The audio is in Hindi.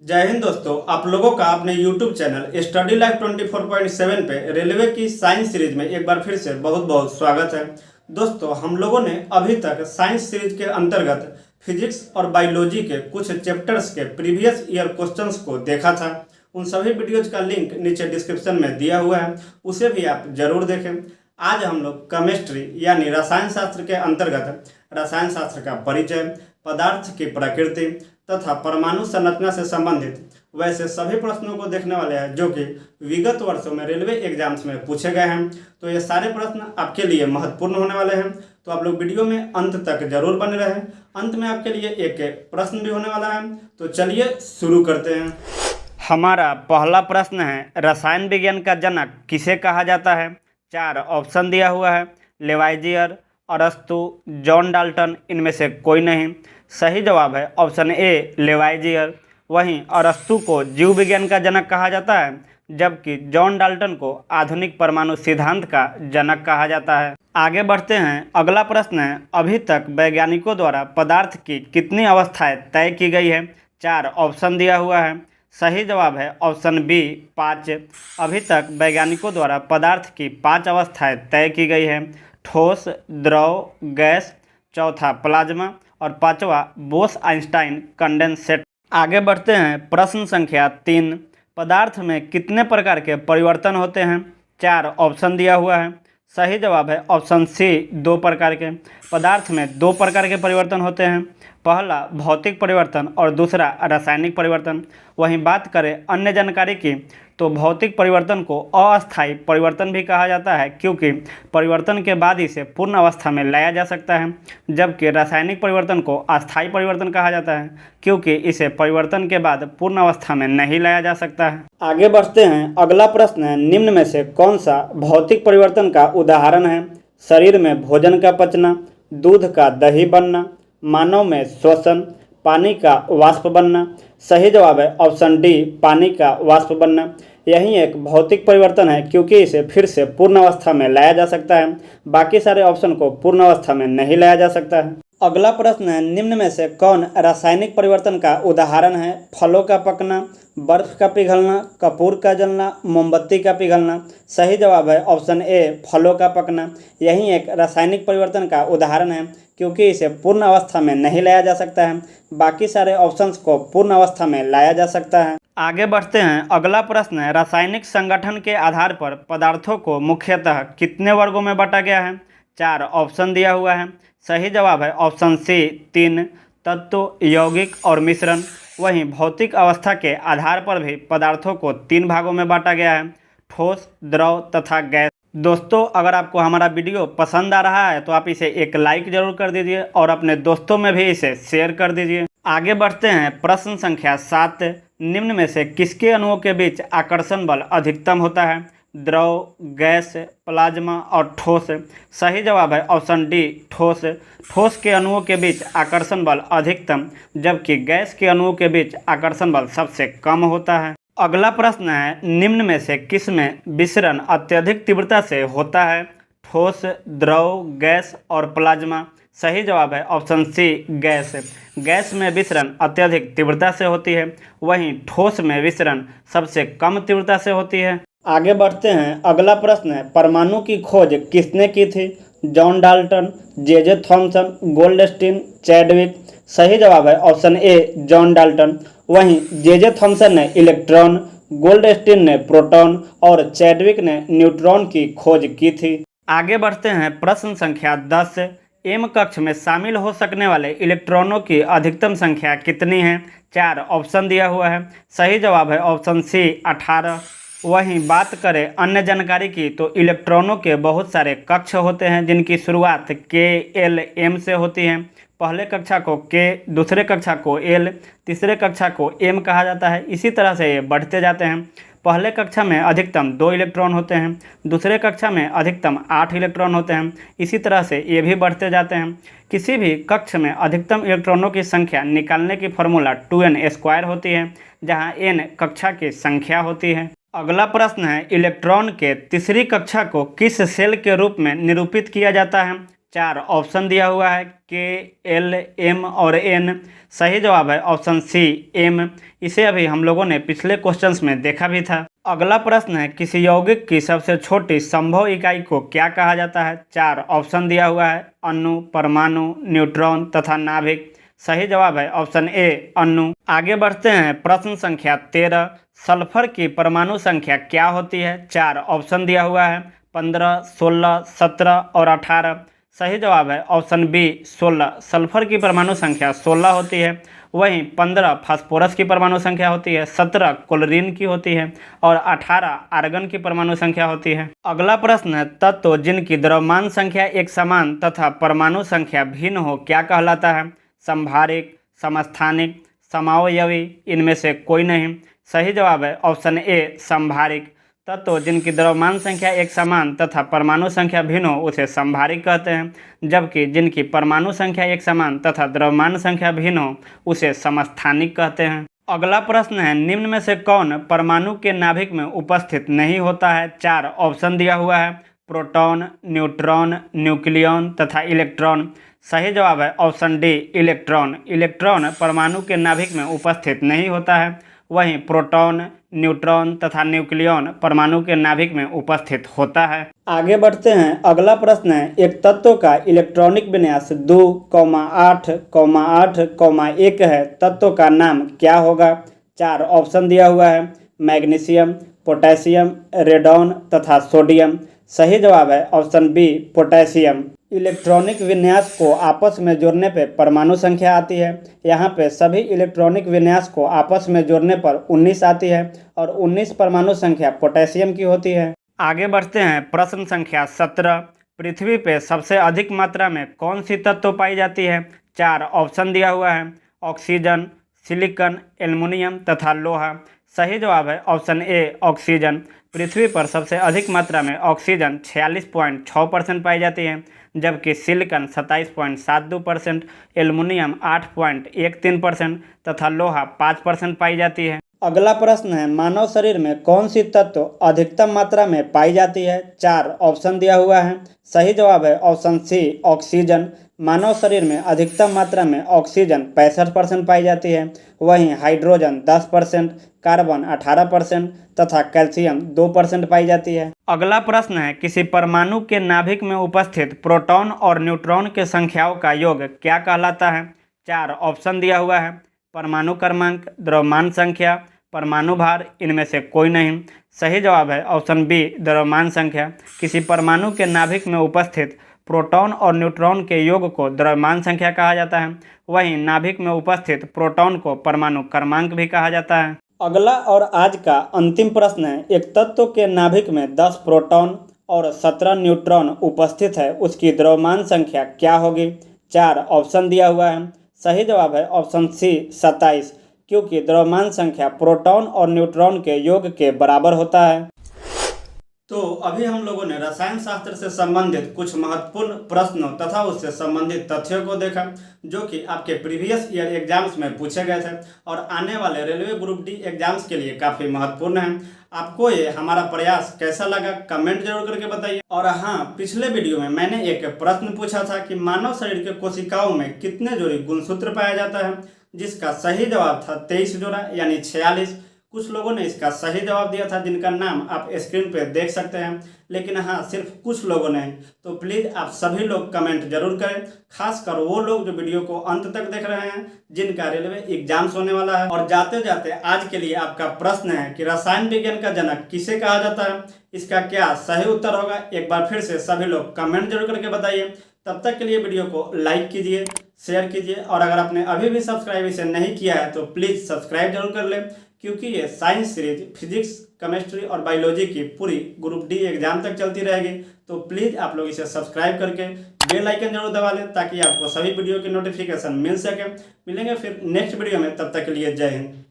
जय हिंद दोस्तों, आप लोगों का अपने YouTube चैनल स्टडी लाइफ 24.7 पे रेलवे की साइंस सीरीज में एक बार फिर से बहुत बहुत स्वागत है। दोस्तों, हम लोगों ने अभी तक साइंस सीरीज के अंतर्गत फिजिक्स और बायोलॉजी के कुछ चैप्टर्स के प्रीवियस ईयर क्वेश्चंस को देखा था। उन सभी वीडियोज का लिंक नीचे डिस्क्रिप्शन में दिया हुआ है, उसे भी आप जरूर देखें। आज हम लोग केमिस्ट्री यानी रसायन शास्त्र के अंतर्गत रसायन शास्त्र का परिचय, पदार्थ की प्रकृति तथा परमाणु संरचना से संबंधित वैसे सभी प्रश्नों को देखने वाले हैं जो कि विगत वर्षों में रेलवे एग्जाम्स में पूछे गए हैं। तो ये सारे प्रश्न आपके लिए महत्वपूर्ण होने वाले हैं, तो आप लोग वीडियो में अंत तक जरूर बने रहें। अंत में आपके लिए एक प्रश्न भी होने वाला है, तो चलिए शुरू करते हैं। हमारा पहला प्रश्न है, रसायन विज्ञान का जनक किसे कहा जाता है? 4 ऑप्शन दिया हुआ है, लेवाइजियर, अरस्तु, जॉन डाल्टन, इनमें से कोई नहीं। सही जवाब है ऑप्शन ए, लेवाइजियर। वहीं अरस्तु को जीव विज्ञान का जनक कहा जाता है, जबकि जॉन डाल्टन को आधुनिक परमाणु सिद्धांत का जनक कहा जाता है। आगे बढ़ते हैं। अगला प्रश्न है, अभी तक वैज्ञानिकों द्वारा पदार्थ की कितनी अवस्थाएं तय की गई है? 4 ऑप्शन दिया हुआ है। सही जवाब है ऑप्शन बी, 5। अभी तक वैज्ञानिकों द्वारा पदार्थ की 5 अवस्थाएं तय की गई है, ठोस, द्रव, गैस, चौथा प्लाज्मा और पांचवा बोस-आइंस्टाइन कंडेंसेट। आगे बढ़ते हैं। प्रश्न संख्या 3, पदार्थ में कितने प्रकार के परिवर्तन होते हैं? 4 ऑप्शन दिया हुआ है। सही जवाब है ऑप्शन सी, 2 प्रकार के। पदार्थ में 2 प्रकार के परिवर्तन होते हैं, पहला भौतिक परिवर्तन और दूसरा रासायनिक परिवर्तन। वहीं बात करें अन्य जानकारी की, तो भौतिक परिवर्तन को अस्थायी परिवर्तन भी कहा जाता है, क्योंकि परिवर्तन के बाद इसे पूर्ण अवस्था में लाया जा सकता है, जबकि रासायनिक परिवर्तन को अस्थायी परिवर्तन कहा जाता है, क्योंकि इसे परिवर्तन के बाद पूर्ण अवस्था में नहीं लाया जा सकता है। आगे बढ़ते हैं। अगला प्रश्न है, निम्न में से कौन सा भौतिक परिवर्तन का उदाहरण है? शरीर में भोजन का पचना, दूध का दही बनना, मानव में श्वसन, पानी का वाष्प बनना। सही जवाब है ऑप्शन डी, पानी का वाष्प बनना। यही एक भौतिक परिवर्तन है, क्योंकि इसे फिर से पूर्ण अवस्था में लाया जा सकता है, बाकी सारे ऑप्शन को पूर्ण अवस्था में नहीं लाया जा सकता है। अगला प्रश्न है, निम्न में से कौन रासायनिक परिवर्तन का उदाहरण है? फलों का पकना, बर्फ का पिघलना, कपूर का जलना, मोमबत्ती का पिघलना। सही जवाब है ऑप्शन ए, फलों का पकना। यही एक रासायनिक परिवर्तन का उदाहरण है, क्योंकि इसे पूर्ण अवस्था में नहीं लाया जा सकता है, बाकी सारे ऑप्शंस को पूर्ण अवस्था में लाया जा सकता है। आगे बढ़ते हैं। अगला प्रश्न है, रासायनिक संगठन के आधार पर पदार्थों को मुख्यतः कितने वर्गों में बांटा गया है? 4 ऑप्शन दिया हुआ है। सही जवाब है ऑप्शन सी, 3, तत्व, यौगिक और मिश्रण। वहीं भौतिक अवस्था के आधार पर भी पदार्थों को 3 भागों में बांटा गया है, ठोस, द्रव तथा गैस। दोस्तों, अगर आपको हमारा वीडियो पसंद आ रहा है तो आप इसे एक लाइक जरूर कर दीजिए और अपने दोस्तों में भी इसे शेयर कर दीजिए। आगे बढ़ते हैं। प्रश्न संख्या 7, निम्न में से किसके अणुओं के बीच आकर्षण बल अधिकतम होता है? द्रव, गैस, प्लाज्मा और ठोस। सही जवाब है ऑप्शन डी, ठोस। ठोस के अणुओं के बीच आकर्षण बल अधिकतम, जबकि गैस के अणुओं के बीच आकर्षण बल सबसे कम होता है। अगला प्रश्न है, निम्न में से किस में विसरण अत्यधिक तीव्रता से होता है? ठोस, द्रव, गैस और प्लाज्मा। सही जवाब है ऑप्शन सी, गैस। गैस में विसरण अत्यधिक तीव्रता से होती है, वहीं ठोस में विसरण सबसे कम तीव्रता से होती है। आगे बढ़ते हैं। अगला प्रश्न है, परमाणु की खोज किसने की थी? John Dalton, J Thomson, Goldstein, Chadwick. सही जवाब है ऑप्शन ए, जॉन डाल्टन। वहीं जे थॉमसन ने इलेक्ट्रॉन, गोल्डस्टीन ने प्रोटॉन और चैडविक ने न्यूट्रॉन की खोज की थी। आगे बढ़ते हैं। प्रश्न संख्या 10, एम कक्ष में शामिल हो सकने वाले इलेक्ट्रॉनों की अधिकतम संख्या कितनी है? 4 ऑप्शन दिया हुआ है। सही जवाब है ऑप्शन सी, 18। वहीं बात करें अन्य जानकारी की, तो इलेक्ट्रॉनों के बहुत सारे कक्ष होते हैं, जिनकी शुरुआत के, एल, एम से होती है। पहले कक्षा को के, दूसरे कक्षा को एल, तीसरे कक्षा को एम कहा जाता है। इसी तरह से ये बढ़ते जाते हैं। पहले कक्षा में अधिकतम 2 इलेक्ट्रॉन होते हैं, दूसरे कक्षा में अधिकतम 8 इलेक्ट्रॉन होते हैं। इसी तरह से ये भी बढ़ते जाते हैं। किसी भी कक्ष में अधिकतम इलेक्ट्रॉनों की संख्या निकालने की फॉर्मूला 2n² होती है, जहाँ n कक्षा की संख्या होती है। अगला प्रश्न है, इलेक्ट्रॉन के तीसरी कक्षा को किस सेल के रूप में निरूपित किया जाता है? चार ऑप्शन दिया हुआ है के, एल, एम और एन। सही जवाब है ऑप्शन सी, एम। इसे अभी हम लोगों ने पिछले क्वेश्चंस में देखा भी था। अगला प्रश्न है, किसी यौगिक की सबसे छोटी संभव इकाई को क्या कहा जाता है? चार ऑप्शन दिया हुआ है, अणु, परमाणु, न्यूट्रॉन तथा नाभिक। सही जवाब है ऑप्शन ए, अणु। आगे बढ़ते हैं, प्रश्न संख्या 13। सल्फर की परमाणु संख्या क्या होती है? चार ऑप्शन दिया हुआ है, 15, 16, 17 और 18। सही जवाब है ऑप्शन बी, 16। सल्फर की परमाणु संख्या 16 होती है। वहीं 15 फास्फोरस की परमाणु संख्या होती है, 17 क्लोरीन की होती है और 18 आर्गन की परमाणु संख्या होती है। अगला प्रश्न है, तत्व जिनकी द्रव्यमान संख्या एक समान तथा परमाणु संख्या भिन्न हो क्या कहलाता है? संभारिक, समस्थानिक, समावयवी, इनमें से कोई नहीं। सही जवाब है ऑप्शन ए, संभारिक। तत्व जिनकी द्रव्यमान संख्या एक समान तथा परमाणु संख्या भिन्न हो उसे संभारिक कहते हैं, जबकि जिनकी परमाणु संख्या एक समान तथा द्रव्यमान संख्या भिन्न हो उसे समस्थानिक कहते हैं। अगला प्रश्न है, निम्न में से कौन परमाणु के नाभिक में उपस्थित नहीं होता है? चार ऑप्शन दिया हुआ है, प्रोटॉन, न्यूट्रॉन, न्यूक्लियॉन तथा इलेक्ट्रॉन। सही जवाब है ऑप्शन डी, इलेक्ट्रॉन। इलेक्ट्रॉन परमाणु के नाभिक में उपस्थित नहीं होता है। वहीं प्रोटॉन, न्यूट्रॉन तथा न्यूक्लियॉन परमाणु के नाभिक में उपस्थित होता है। आगे बढ़ते हैं, अगला प्रश्न है, एक तत्व का इलेक्ट्रॉनिक विन्यास 2,8,8,1 है, तत्व का नाम क्या होगा? चार ऑप्शन दिया हुआ है, मैग्नीशियम, पोटेशियम, रेडॉन तथा सोडियम। सही जवाब है ऑप्शन बी, पोटेशियम। इलेक्ट्रॉनिक विन्यास को आपस में जोड़ने पर परमाणु संख्या आती है। यहाँ पे सभी इलेक्ट्रॉनिक विन्यास को आपस में जोड़ने पर 19 आती है और 19 परमाणु संख्या पोटेशियम की होती है। आगे बढ़ते हैं, प्रश्न संख्या 17। पृथ्वी पे सबसे अधिक मात्रा में कौन सी तत्व पाई जाती है? चार ऑप्शन दिया हुआ है, ऑक्सीजन, सिलिकॉन, एल्युमिनियम तथा लोहा। सही जवाब है ऑप्शन ए, ऑक्सीजन। पृथ्वी पर सबसे अधिक मात्रा में ऑक्सीजन 46.6% पाई जाती है, जबकि सिलिकॉन 27.72%, एल्युमिनियम 8.13% तथा लोहा 5% पाई जाती है। अगला प्रश्न है, मानव शरीर में कौन सी तत्व अधिकतम मात्रा में पाई जाती है? चार ऑप्शन दिया हुआ है। सही जवाब है ऑप्शन सी, ऑक्सीजन। मानव शरीर में अधिकतम मात्रा में ऑक्सीजन 65% पाई जाती है। वहीं हाइड्रोजन 10%, कार्बन 18% तथा कैल्शियम 2% पाई जाती है। अगला प्रश्न है, किसी परमाणु के नाभिक में उपस्थित प्रोटॉन और न्यूट्रॉन के संख्याओं का योग क्या कहलाता है? चार ऑप्शन दिया हुआ है, परमाणु क्रमांक, द्रव्यमान संख्या, परमाणु भार, इनमें से कोई नहीं। सही जवाब है ऑप्शन बी, द्रव्यमान संख्या। किसी परमाणु के नाभिक में उपस्थित प्रोटॉन और न्यूट्रॉन के योग को द्रव्यमान संख्या कहा जाता है। वहीं नाभिक में उपस्थित प्रोटॉन को परमाणु क्रमांक भी कहा जाता है। अगला और आज का अंतिम प्रश्न है, एक तत्व के नाभिक में 10 प्रोटॉन और 17 न्यूट्रॉन उपस्थित है, उसकी द्रव्यमान संख्या क्या होगी? चार ऑप्शन दिया हुआ है। सही जवाब है ऑप्शन सी, 27, क्योंकि द्रव्यमान संख्या प्रोटॉन और न्यूट्रॉन के योग के बराबर होता है। तो अभी हम लोगों ने रसायन शास्त्र से संबंधित कुछ महत्वपूर्ण प्रश्नों तथा उससे संबंधित तथ्यों को देखा, जो कि आपके प्रीवियस ईयर एग्जाम्स में पूछे गए थे और आने वाले रेलवे ग्रुप डी एग्जाम्स के लिए काफ़ी महत्वपूर्ण है। आपको ये हमारा प्रयास कैसा लगा कमेंट जरूर करके बताइए। और हाँ, पिछले वीडियो में मैंने एक प्रश्न पूछा था कि मानव शरीर के कोशिकाओं में कितने जोड़ी गुणसूत्र पाया जाता है, जिसका सही जवाब था 23 जोड़ा यानी 46। कुछ लोगों ने इसका सही जवाब दिया था, जिनका नाम आप स्क्रीन पे देख सकते हैं, लेकिन हाँ सिर्फ कुछ लोगों ने। तो प्लीज़ आप सभी लोग कमेंट जरूर करें, खासकर वो लोग जो वीडियो को अंत तक देख रहे हैं, जिनका रेलवे एग्जाम्स होने वाला है। और जाते जाते आज के लिए आपका प्रश्न है कि रसायन विज्ञान का जनक किसे कहा जाता है? इसका क्या सही उत्तर होगा, एक बार फिर से सभी लोग कमेंट जरूर करके बताइए। तब तक के लिए वीडियो को लाइक कीजिए, शेयर कीजिए और अगर आपने अभी भी सब्सक्राइब इसे नहीं किया है तो प्लीज़ सब्सक्राइब जरूर कर लें, क्योंकि ये साइंस सीरीज फिजिक्स, केमिस्ट्री और बायोलॉजी की पूरी ग्रुप डी एग्जाम तक चलती रहेगी। तो प्लीज़ आप लोग इसे सब्सक्राइब करके बेल आइकन जरूर दबा लें, ताकि आपको सभी वीडियो की नोटिफिकेशन मिल सके। मिलेंगे फिर नेक्स्ट वीडियो में, तब तक के लिए जय हिंद।